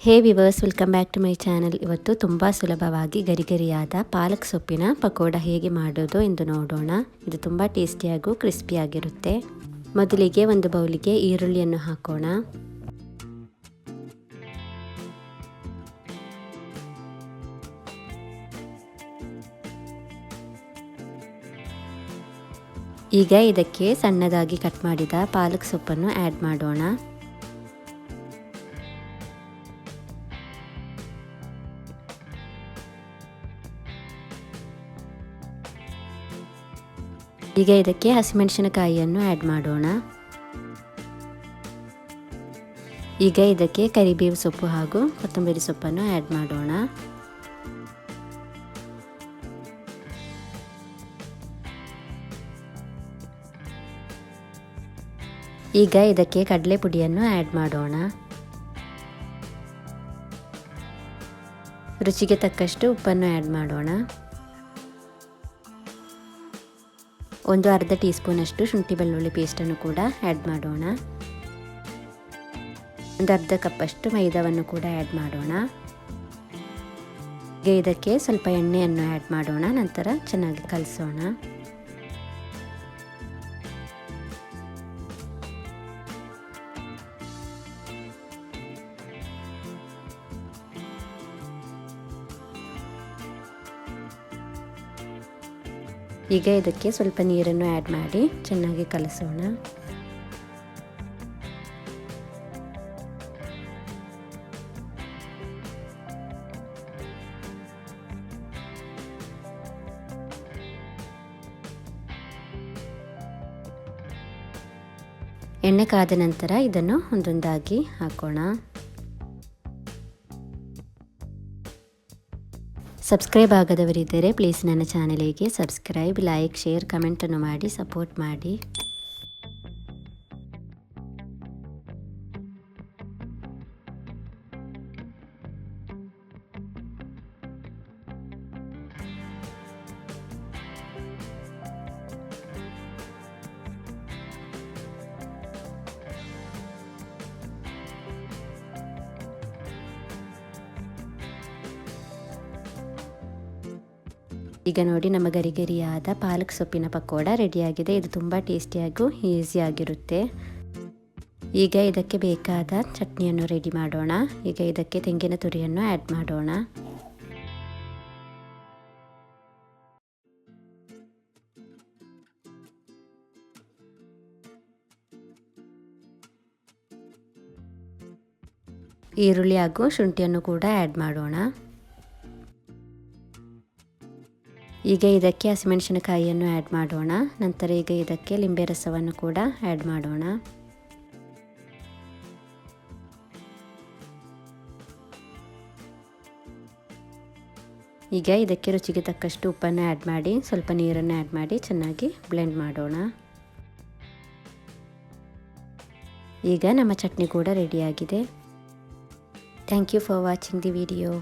Hey viewers, welcome back to my channel. ಇವತ್ತು ತುಂಬ ಸುಲಭವಾಗಿ ಗರಿಗರಿಯಾದ ಪಾಲಕ್ ಸೊಪ್ಪಿನ ಪಕೋಡ ಹೇಗೆ ಮಾಡೋದು ಎಂದು ನೋಡೋಣ. ಇದು ತುಂಬ ಟೇಸ್ಟಿಯಾಗೂ ಕ್ರಿಸ್ಪಿಯಾಗಿರುತ್ತೆ. ಮೊದಲಿಗೆ ಒಂದು ಬೌಲಿಗೆ ಈರುಳ್ಳಿಯನ್ನು ಹಾಕೋಣ. ಈಗ ಇದಕ್ಕೆ ಸಣ್ಣದಾಗಿ ಕಟ್ ಮಾಡಿದ ಪಾಲಕ್ ಸೊಪ್ಪನ್ನು ಆ್ಯಡ್ ಮಾಡೋಣ. ಈಗ ಇದಕ್ಕೆ ಹಸಿಮೆಣಸಿನಕಾಯಿಯನ್ನು ಆ್ಯಡ್ ಮಾಡೋಣ. ಈಗ ಇದಕ್ಕೆ ಕರಿಬೇವು ಸೊಪ್ಪು ಹಾಗೂ ಕೊತ್ತಂಬರಿ ಸೊಪ್ಪನ್ನು ಆ್ಯಡ್ ಮಾಡೋಣ. ಈಗ ಇದಕ್ಕೆ ಕಡಲೆ ಪುಡಿಯನ್ನು ಆ್ಯಡ್ ಮಾಡೋಣ. ರುಚಿಗೆ ತಕ್ಕಷ್ಟು ಉಪ್ಪನ್ನು ಆ್ಯಡ್ ಮಾಡೋಣ. ಒಂದು ಅರ್ಧ ಟೀ ಸ್ಪೂನಷ್ಟು ಶುಂಠಿ ಬೆಳ್ಳುಳ್ಳಿ ಪೇಸ್ಟನ್ನು ಕೂಡ ಆ್ಯಡ್ ಮಾಡೋಣ. ಒಂದು ಅರ್ಧ ಕಪ್ಪಷ್ಟು ಮೈದಾವನ್ನು ಕೂಡ ಆ್ಯಡ್ ಮಾಡೋಣ. ಈಗ ಇದಕ್ಕೆ ಸ್ವಲ್ಪ ಎಣ್ಣೆಯನ್ನು ಆ್ಯಡ್ ಮಾಡೋಣ. ನಂತರ ಚೆನ್ನಾಗಿ ಕಲಸೋಣ. ಈಗ ಇದಕ್ಕೆ ಸ್ವಲ್ಪ ನೀರನ್ನು ಆ್ಯಡ್ ಮಾಡಿ ಚೆನ್ನಾಗಿ ಕಲಸೋಣ. ಎಣ್ಣೆ ಕಾದ ನಂತರ ಇದನ್ನು ಒಂದೊಂದಾಗಿ ಹಾಕೋಣ. ಸಬ್ಸ್ಕ್ರೈಬ್ ಆಗದವರಿದ್ದರೆ ಪ್ಲೀಸ್ ನನ್ನ ಚಾನಲಿಗೆ ಸಬ್ಸ್ಕ್ರೈಬ್, ಲೈಕ್, ಶೇರ್, ಕಮೆಂಟನ್ನು ಮಾಡಿ ಸಪೋರ್ಟ್ ಮಾಡಿ. ಈಗ ನೋಡಿ, ನಮ್ಮ ಗರಿಗರಿಯಾದ ಪಾಲಕ್ ಸೊಪ್ಪಿನ ಪಕೋಡ ರೆಡಿಯಾಗಿದೆ. ಇದು ತುಂಬ ಟೇಸ್ಟಿಯಾಗೂ ಈಸಿಯಾಗಿರುತ್ತೆ. ಈಗ ಇದಕ್ಕೆ ಬೇಕಾದ ಚಟ್ನಿಯನ್ನು ರೆಡಿ ಮಾಡೋಣ. ಈಗ ಇದಕ್ಕೆ ತೆಂಗಿನ ತುರಿಯನ್ನು ಆ್ಯಡ್ ಮಾಡೋಣ. ಈರುಳ್ಳಿ ಹಾಗೂ ಶುಂಠಿಯನ್ನು ಕೂಡ ಆ್ಯಡ್ ಮಾಡೋಣ. ಈಗ ಇದಕ್ಕೆ ಹಸಿಮೆಣಸಿನಕಾಯಿಯನ್ನು ಆ್ಯಡ್ ಮಾಡೋಣ. ನಂತರ ಈಗ ಇದಕ್ಕೆ ಲಿಂಬೆ ರಸವನ್ನು ಕೂಡ ಆ್ಯಡ್ ಮಾಡೋಣ. ಈಗ ಇದಕ್ಕೆ ರುಚಿಗೆ ತಕ್ಕಷ್ಟು ಉಪ್ಪನ್ನು ಆ್ಯಡ್ ಮಾಡಿ ಸ್ವಲ್ಪ ನೀರನ್ನು ಆ್ಯಡ್ ಮಾಡಿ ಚೆನ್ನಾಗಿ ಬ್ಲೆಂಡ್ ಮಾಡೋಣ. ಈಗ ನಮ್ಮ ಚಟ್ನಿ ಕೂಡ ರೆಡಿಯಾಗಿದೆ. Thank you for watching the video.